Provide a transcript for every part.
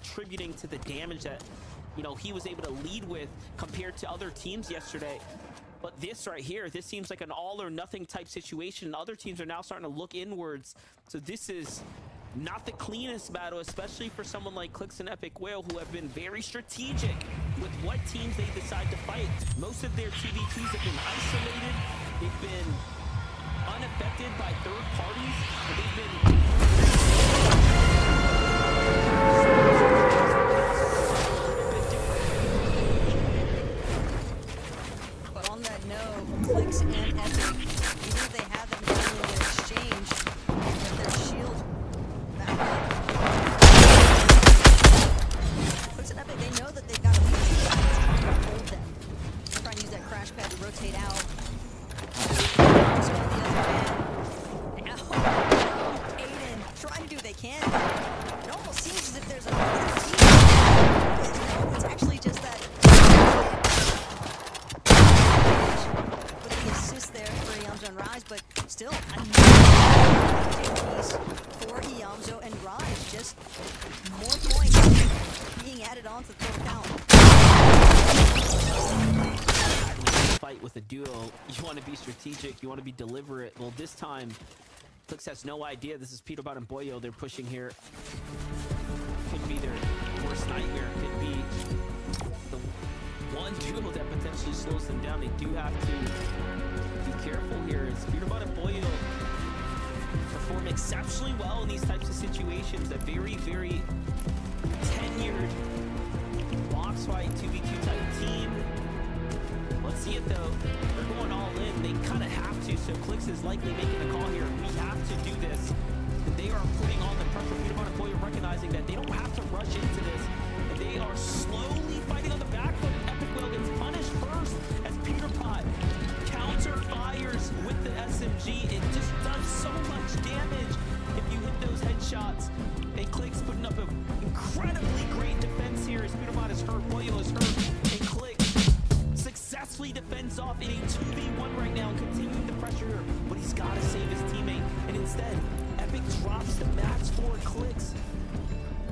attributing to the damage that, you know, he was able to lead with compared to other teams yesterday. But this right here, this seems like an all or nothing type situation. Other teams are now starting to look inwards. So this is not the cleanest battle, especially for someone like Clix and Epic Whale, who have been very strategic with what teams they decide to fight. Most of their 2v2s have been isolated. They've been unaffected by third parties. And they've been Clix and Epic, even if they have them down in their exchange, with their shield back up. Clix and Epic, they know that they've got to leave these guys to hold them. Try and use that crash pad to rotate out. So on the other hand, now, Aiden trying to do what they can. It almost seems as if there's another team. No, it's actually just that. There for Iamzo and Rise, but still another piece for Iamzo and Rise. Just more points being added on to the total count. Fight with a duo, you want to be strategic, you want to be deliberate. Well, this time, Clix has no idea. This is Peterbot and Boyo they're pushing here. Could be their worst nightmare. Could be the one duo that potentially slows them down. They do have to be careful here. As Peterbot and Boyo perform exceptionally well in these types of situations. A very, very tenured box fight 2v2 type team. Let's see it though. They're going all in. They kind of have to. So Clix is likely making a call here. We have to do this. And they are putting on the pressure. Peterbot and Boyo recognizing that they don't have to rush into this. And they are slowly fighting on the back foot. Epic Whale gets punished first as Peterbot counter fires with the SMG. It just does so much damage if you hit those headshots. And Clix putting up an incredibly great defense here as Peterbot is hurt, Boyo is hurt, and Clix successfully defends off in a 2v1 right now, continuing the pressure here. But he's got to save his teammate, and instead, Epic drops the match for Clix.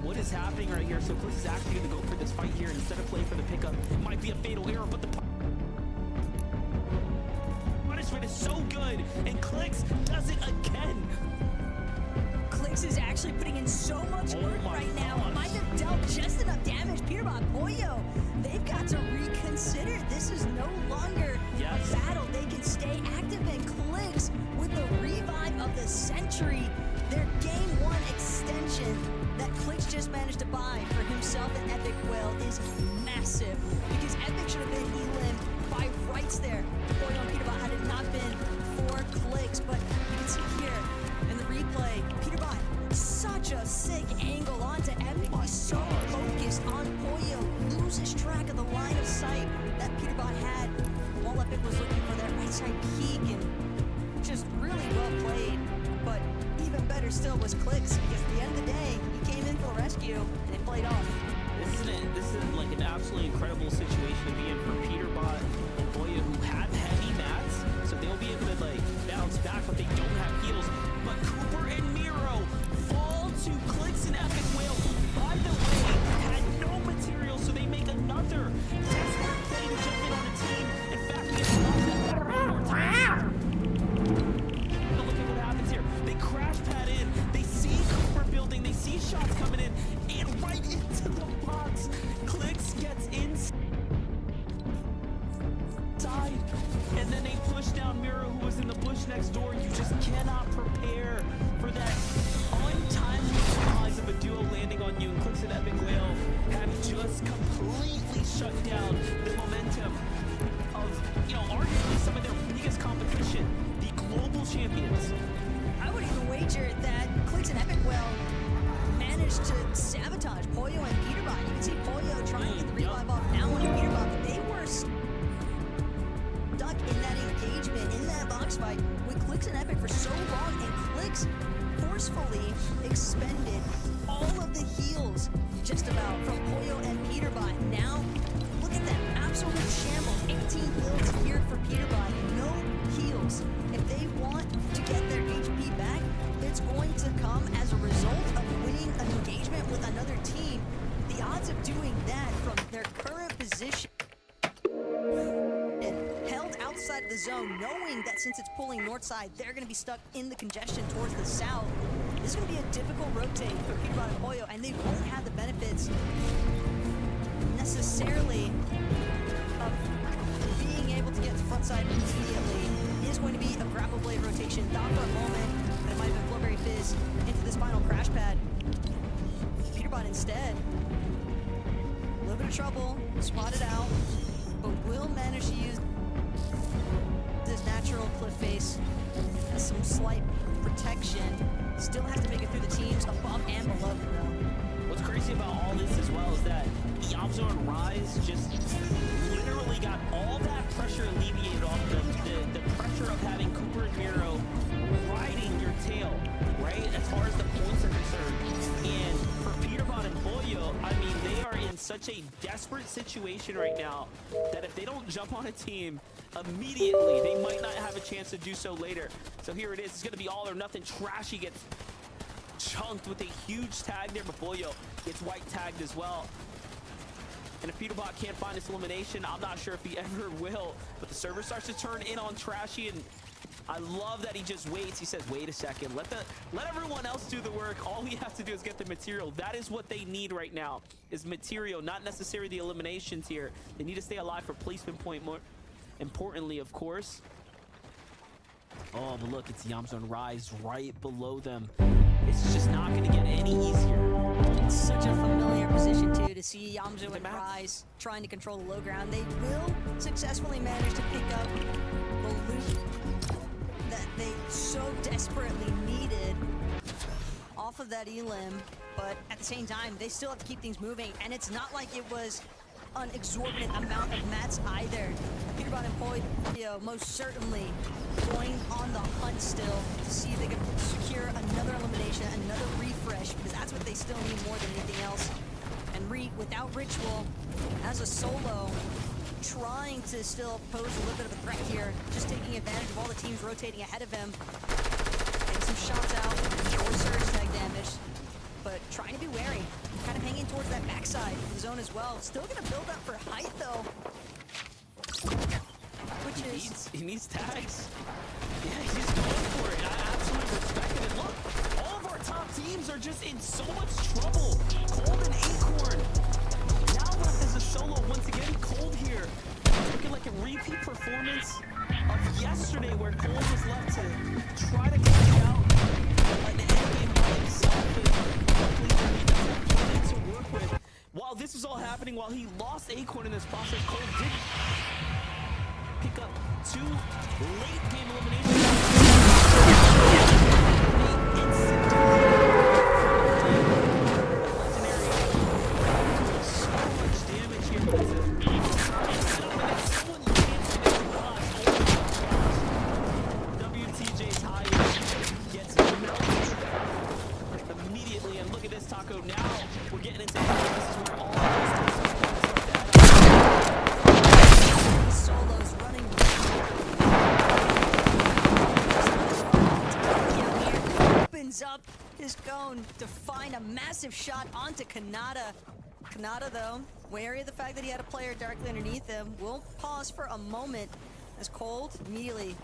What is happening right here? So Clix is actually going to go for this fight here instead of playing for the pickup. It might be a fatal error, but the punishment is so good, and Clix does it again. Clix is actually putting in so much work right now. Might have dealt just enough damage. Peterbot, Boyo, they've got to reconsider. This is no longer a battle they can stay active in. Clix, with the revive of the century, their game one extension that Clix just managed to buy for himself and Epic Whale is massive, because Epic should have been eliminated by rights there. Boyo and Peterbot had it not been for Clix, but you can see here in the replay, Peterbot, such a sick angle onto Epic. He's so focused on Boyo, loses track of the line of sight that Peterbot had while Epic was looking for that right side peek, and just really well played. But even better still was Clix, because at the end of the day, he came in for the rescue and it played off. This is like an absolutely incredible situation to be in for Peterbot and Boyo, who have heavy mats, so they'll be able to like bounce back, but they don't have heals. But Cooper and Miro fall to Clix and Epic Whale, who, by the way, had no material, so they make another desperate play to jump in on the team. In fact, we have lost that back one more time. Look at what happens here. They crash pad in, they see Cooper building, they see shots coming in, and right into the box. Clix gets inside, and then they push down Miro, who was in the bush next door. You just cannot prepare for that untimely demise of a duo landing on you. Clix and Epic Whale have just completely shut down the momentum of, you know, arguably some of their biggest competition, the global champions. I would even wager that Clix and Epic Whale managed to sabotage Boyo and Peterbot. You can see Boyo trying to get the revive off now on Peterbot, but they were stuck in that engagement, in that box fight with Clix and Epic for so long, and Clix forcefully expended all of the heals just about from Boyo and Peterbot. Now, look at that absolute shambles. 18 builds here for Peterbot, no heals. If they want to get their HP back, it's going to come as a result of winning an engagement with another team. doing that from their current position and held outside of the zone, knowing that since it's pulling north side, they're going to be stuck in the congestion towards the south. This is going to be a difficult rotate for Peterbot and Pollo, and they won't have the benefits necessarily of being able to get to front side immediately. It is going to be a grapple blade rotation. Thought for a moment that it might have been Flowberry Fizz into this final crash pad. Peterbot instead, a little bit of trouble, spotted out, but will manage to use this natural cliff face as some slight protection. Still have to make it through the teams above and below them though. What's crazy about all this as well is that Yamzo and Rise just literally got all that pressure alleviated off them. The pressure of having Cooper and Miro riding your tail, right? As far as the points are concerned. And for Peterbot and Pollo, I mean, they are in such a desperate situation right now that if they don't jump on a team immediately, they might not have a chance to do so later. So here it is. It's going to be all or nothing. Trashy gets chunked with a huge tag there, but Pollo gets white tagged as well. And if Peterbot can't find this elimination, I'm not sure if he ever will. But the server starts to turn in on Trashy, and I love that he just waits. He says, wait a second, let everyone else do the work. All we have to do is get the material. That is what they need right now, is material, not necessarily the eliminations here. They need to stay alive for placement point, more importantly, of course. Oh, but look, it's Yamzo and Rise right below them. It's just not going to get any easier. It's such a familiar position, too, to see Yamzo and Rise trying to control the low ground. They will successfully manage to pick up the loot that they so desperately needed off of that elim, but at the same time, they still have to keep things moving, and it's not like it was an exorbitant amount of mats either. Peterbot and Pollo most certainly going on the hunt still to see if they can secure another elimination, another refresh, because that's what they still need more than anything else. And without Ritual, as a solo, trying to still pose a little bit of a threat here, just taking advantage of all the teams rotating ahead of him, getting some shots out, or surge tag damage, but trying to be wary, kind of hanging towards that backside of the zone as well. Still gonna build up for height though, which is... He needs tags. Yeah, he's just going for it. I absolutely respect it. And look, all of our top teams are just in so much trouble. Cold and Acorn. Now left as a solo once again. Cold here. Looking like a repeat performance of yesterday where Cold was left to try to catch out an endgame by himself. And luckily he doesn't have plenty to work with. While this was all happening, while he lost Acorn in this process, Cold did pick up 2 late game eliminations. So much damage here, but WTJ Tire gets melted immediately, and look at this, Taco. Now we're getting into this is where all solos running opens up his cone to find a massive shot onto Kanata. Kanata, though, wary of the fact that he had a player directly underneath him, will pause for a moment as Cold immediately